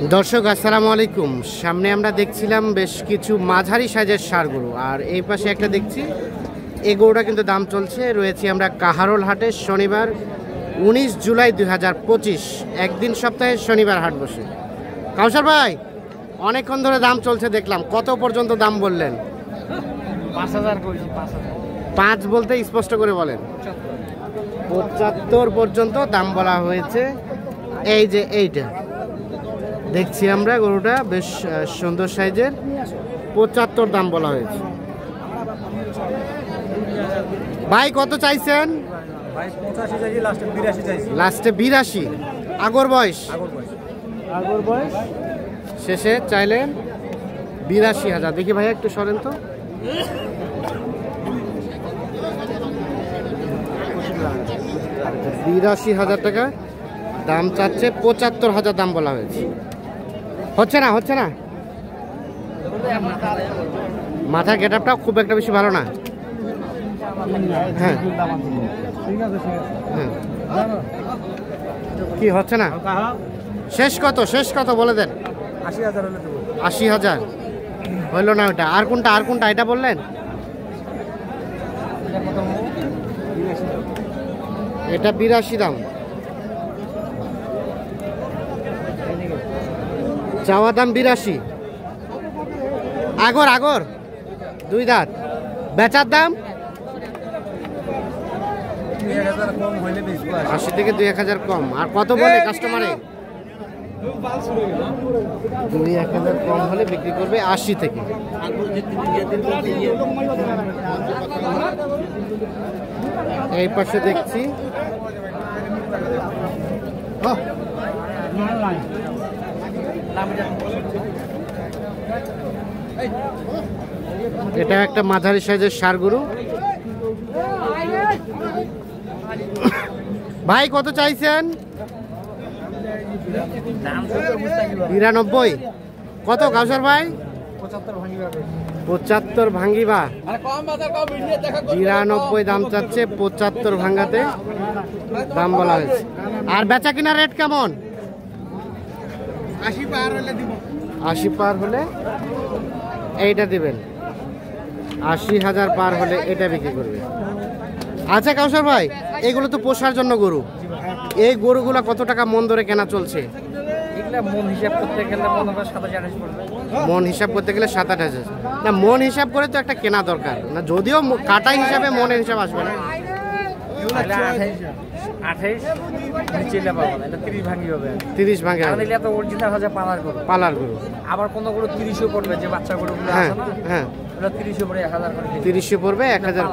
দর্শক আসসালামু আলাইকুম। সামনে আমরা দেখছিলাম বেশ কিছু মাঝারি সাইজের ষাঁড় গরু, আর এই পাশে একটা দেখছি এই গরুটা কিন্তু দাম চলছে। রয়েছি আমরা কাহারোল হাটে, শনিবার 19 জুলাই 2025, একদিন সপ্তাহে শনিবার হাট বসে। কাউসার ভাই, অনেকক্ষণ ধরে দাম চলছে দেখলাম, কত পর্যন্ত দাম বললেন? 5000 কইছি। 5 বলতে স্পষ্ট করে বলেন। 75 পর্যন্ত দাম বলা হয়েছে। এই যে এইটা দেখছি আমরা, গরুটা বেশ সুন্দর সাইজের, 75 দাম বলা হয়েছে। ভাই কত চাইছেন? ভাই 85 চাইছি, লাস্টে 82 চাইছি। লাস্টে 82। আগর বয়স শেষে চাইলেন 82,000। দেখি ভাই একটু সরেন তো। $82,000 টাকা দাম চাচ্ছে, 75,000 দাম বলা হয়েছে। হচ্ছে না মাথার গেটআপটা খুব একটা বেশি ভালো না। হ্যাঁ হ্যাঁ, কি হচ্ছে না? শেষ কত বলে দেন। 80,000 হলে দেব। 80,000 হইল না ওটা। আর কোনটা এটা বললেন? এটা 82 দাম, চাওয়া দাম 82। আগর 2 দাঁত, বেচার দাম 2000 কম হইলে বেচবো। 80 থেকে 2-1000 কম। আর কত বলে কাস্টমারে? 2-1000 কম হলে বিক্রি করবে 80 থেকে। এই পাশে দেখছি এটা একটা মাঝারি সাইজের ষাঁড় গরু। ভাই কত চাইছেন? 92। কত কাউসার ভাই? 75 ভাঙ্গিবা। 92 দাম চাচ্ছে, 75 ভাঙ্গাতে দাম বলা হয়েছে। আর বেচা কিনা রেট কেমন? 80 পার হলে দিব। 80 পার হলে এইটা দিবেন, 80,000 পার হলে এটা বিক্রি করবে। আচ্ছা কাউসার ভাই, এগুলো তো পোষার জন্য গরু, এই গরুগুলা কত টাকা মন ধরে কেনা চলছে? এগুলা মন হিসাব করতে গেলে মনে হয় 27,000 পড়বে। মন হিসাব করতে গেলে 27,000। না, মন হিসাব করে তো একটা কেনা দরকার না, যদিও কাটা হিসাবে মনের হিসাব আসবে না। 28 নিচেলে পাবো না, এটা 30 ভাঙি হবে। 30 ভাঙে কারণ এটা তো অরিজিনাল হাজার পালার গরু। আবার কোন গরু 30ও পড়বে, যে বাচ্চা গরুগুলো হ্যাঁ আছে না, হ্যাঁ, ওটা 30ও পড়ে 1000 করে। 30 পড়বে 1000।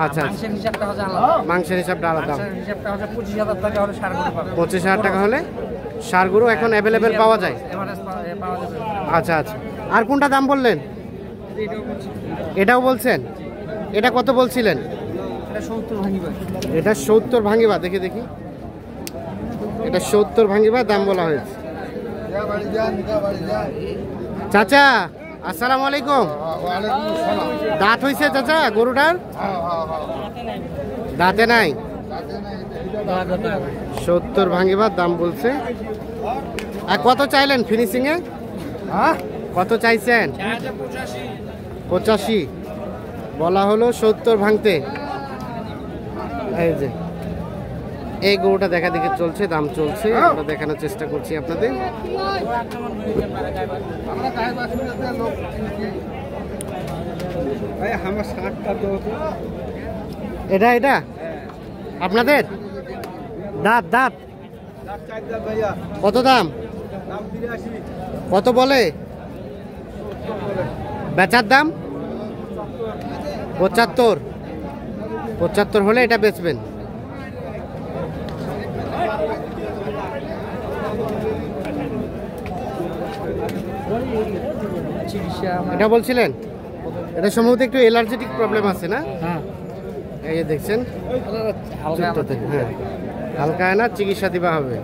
আচ্ছা, মাংসের হিসাবটা হচ্ছে আলাদা। মাংসের হিসাবটা আলাদা। মাংসের হিসাবটা হচ্ছে 25,000 টাকা হলে ষাঁড় গরু পাবে। 25,000 টাকা হলে ষাঁড় গরু এখন অ্যাভেলেবেল পাওয়া যায়। এভারেজ পাওয়া যাবে। আচ্ছা। আর কোনটা দাম বললেন? এটাও বলছেন? এটা কত বলছিলেন? এটা 70 ভাঙিবা। এটা 70 ভাঙিবা। দেখি এটা 70 ভাঙিবা দাম বলা হয়েছে। চাচা আসসালামু আলাইকুম। দাঁত হইছে চাচা গরুটার? দাঁতে নাই। 70 ভাঙিবা দাম বলছে। আর কত চাইলেন ফিনিশিং এ? কত চাইছেন? 85 বলা হলো, 70 ভাঙতে। এই যে এই গরুটা দেখা দেখি চলছে, দাম চলছে, আমরা দেখানোর চেষ্টা করছি আপনাদের। এটা আপনাদের দাঁত কত দাম? কত বলে বেচার দাম? 75 হলে এটা বেচবেন। এটা বলছিলেন? এটা সম্ভবত একটু অ্যালার্জেটিক প্রবলেম আছে না? এই যে দেখছেন, হ্যাঁ হালকা না, চিকিৎসা দিবা হবে।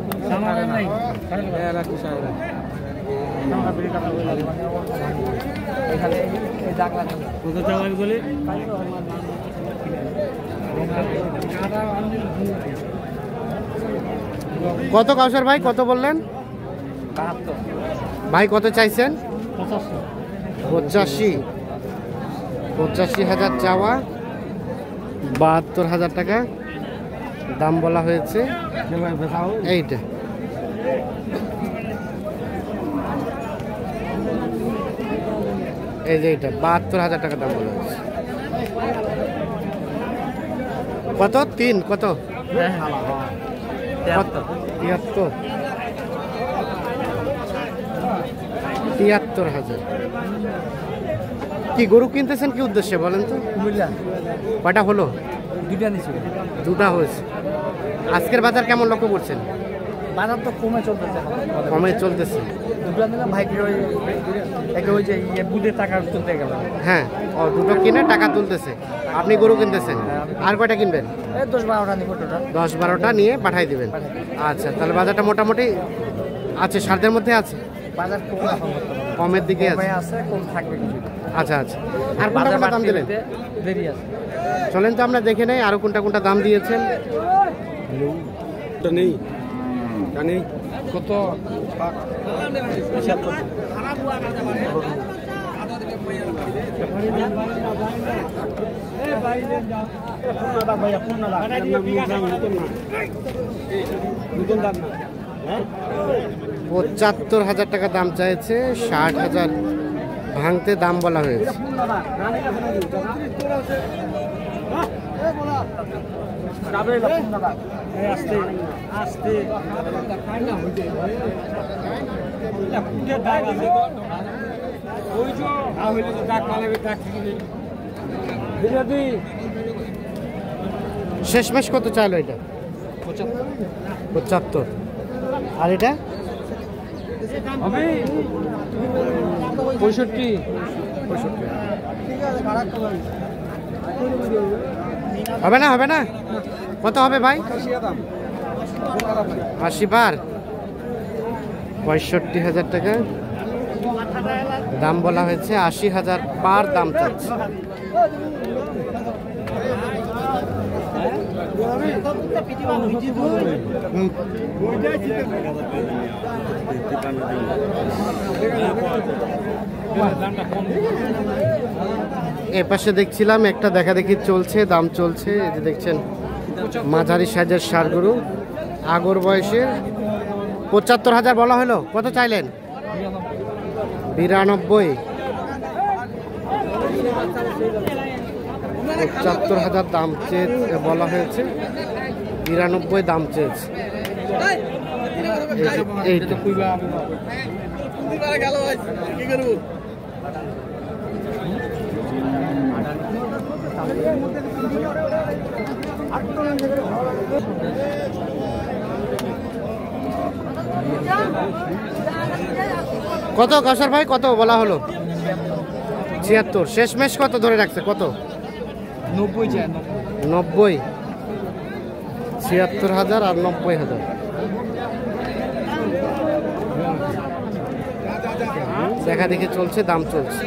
কত কাউসার ভাই কত বললেন? 72 ভাই কত চাইছেন? 85 85,000 চাওয়া, 72,000 টাকা দাম বলা হয়েছে। এইটা এই যে এটা 72,000 টাকা দাম বলা হয়েছে। কত 3 কত? 73 73,000। কি গরু কিনতেছেন কি উদ্দেশ্যে বলেন তো? কয়টা হলো? দুটা হয়েছে। আজকের বাজার কেমন লক্ষ্য করছেন? বাজার তো কমে চলতেছে, কমে চলতেছে। দুটো নিলাম ভাইকে, ওই যে বুধের টাকা তুলতে গেল। হ্যাঁ, ও দুটো কিনে টাকা তুলতেছে, আপনি গরু কিনতেছেন। আর কয়টা কিনবেন? 10-12টা নিব টোটাল। 10-12টা নিয়ে পাঠাই দিবেন। আচ্ছা, তাহলে বাজারটা মোটামুটি আছে, সাধ্যের মধ্যে আছে। বাজার কম এখন কমের দিকে আছে, কম থাকবে কিছু। আচ্ছা আচ্ছা। আর কোনটা কোনটা দাম দিলেন? দেরি আছে। চলেন তো আমরা দেখে নেই আরো কোনটা কোনটা দাম দিয়েছেন। নেই জানি কত? নতুন দাম না 75,000 টাকা দাম চাইছে, 60,000 ভাঙতে দাম বলা হয়েছে। শেষমেশ কত চাইলো এটা? 75। আর এটা 65। হবে না হবে না? কত হবে ভাই? 80 বার 65,000 টাকা দাম বলা হয়েছে। 80,000 পার দাম চাচ্ছে। এ পাশে দেখছিলাম একটা দেখা দেখি চলছে, দাম চলছে। এই যে দেখছেন মাঝারি সাইজের ষাঁড় গরু, আগর বয়সে। 75,000 বলা হলো, কত চাইলেন? 92। 75,000 দাম চেয়ে বলা হয়েছে, 92 দাম চেয়েছে। এইটা কত কাসার ভাই, কত বলা হলো? 76। শেষমেশ কত ধরে রাখছে? কত? 90। 76,000 আর 90,000 দেখা দেখি চলছে, দাম চলছে।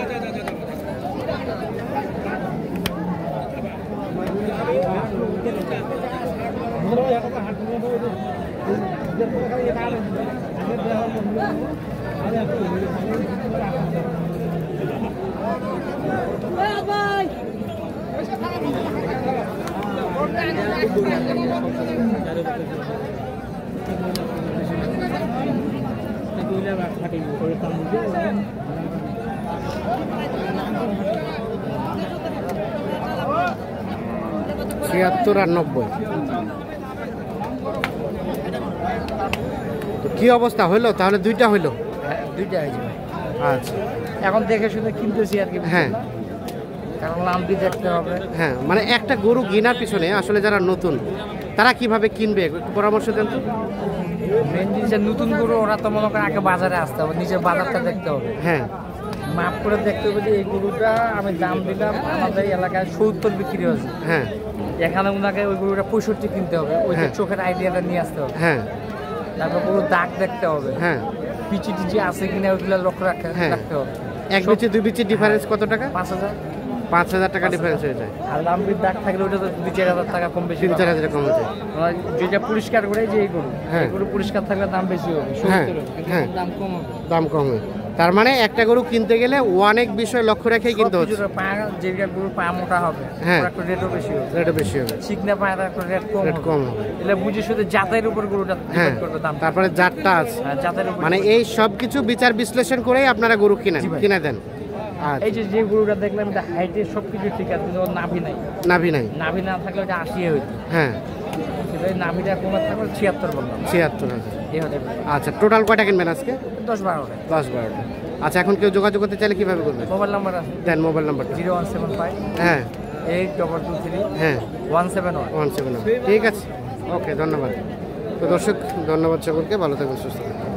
ছিয়াত্তর আর 90। কি অবস্থা হইলো তাহলে? দুইটা হইলো? দুইটা হয়েছে ভাই। আচ্ছা, এখন দেখে শুনে কিনতেছি আর কি। হ্যাঁ কারণ লাম্পি দেখতে হবে। হ্যাঁ, মানে একটা গরু কেনার পিছনে আসলে যারা নতুন তারা কিভাবে কিনবে একটু পরামর্শ দেন তো। মেন জিনিস নতুন গরু, ওরা তো মনে করে আগে বাজারে আসতে হবে, নিজের বাজারটা দেখতে হবে। হ্যাঁ, মাপ করে দেখতে হবে যে এই গরুটা আমি দাম দিলাম, আমাদের এলাকায় 70 বিক্রি হয়েছে, হ্যাঁ এখানে ওনাকে ওই গরুটা 65 কিনতে হবে। ওই যে চোখের আইডিয়াটা নিয়ে আসতে হবে। হ্যাঁ তারপর গরুর দাগ দেখতে হবে, হ্যাঁ পিচি টিচি আছে কিনা ওইগুলো লক্ষ্য হ্যাঁ। রাখতে হবে। এক বিচি দুই বিচির ডিফারেন্স কত টাকা? 5,000। 5,000 টাকা ডিফারেন্স হয়ে যায়, আর লাম্বির দাগ থাকলে ওটা তো 2-4 হাজার টাকা কম বেশি 3-4 হাজার কম হয়ে যায়। আর যেটা পরিষ্কার করে যে এই গরু, হ্যাঁ। এই গরু পরিষ্কার থাকলে দাম বেশি হবে, হ্যাঁ, 70 হবে, কিন্তু হ্যাঁ। দাম কম হবে। দাম কম হয়, তার মানে একটা গরু কিনতে গেলে অনেক বিষয় লক্ষ্য রেখেই কিনতে হচ্ছে। সবকিছুর পা, যেটা গরু পা মোটা হবে, হ্যাঁ। ওর একটা রেটও বেশি হবে। রেটও বেশি হবে, চিকনা পায়ের একটা রেট রেট কম কম হবে। হবে। এলে বুঝে শুধু জাতের উপর গরুটা হ্যাঁ, ডিপেন্ড করবে দাম। তারপরে জাতটা আছে, জাতের উপর মানে এই সব কিছু বিচার বিশ্লেষণ করেই আপনারা গরু কিনেন, জি ভাই। কিনে দেন। আচ্ছা, এই যে গরুটা দেখলাম এটা হাইটে সবকিছু ঠিক আছে, কিন্তু ওর নাভি নাই। নাভি নাই, নাভি না থাকলে ওটা 80 হইতো, হ্যাঁ, কিন্তু এই নাভিটা কমে থাকলে 76 বললাম। 76,000। এই হতে আচ্ছা, টোটাল কয়টা কিনবেন আজকে? 10-12টা। 10-12টা। আচ্ছা, এখন কেউ যোগাযোগ করতে চাইলে কিভাবে করবে? মোবাইল নাম্বার আছে দেন মোবাইল নাম্বারটা। 0175 হ্যাঁ 8223 হ্যাঁ 171। 171। ঠিক আছে, ওকে, ধন্যবাদ। তো দর্শক, ধন্যবাদ সকলকে, ভালো থাকুন, সুস্থ থাকুন।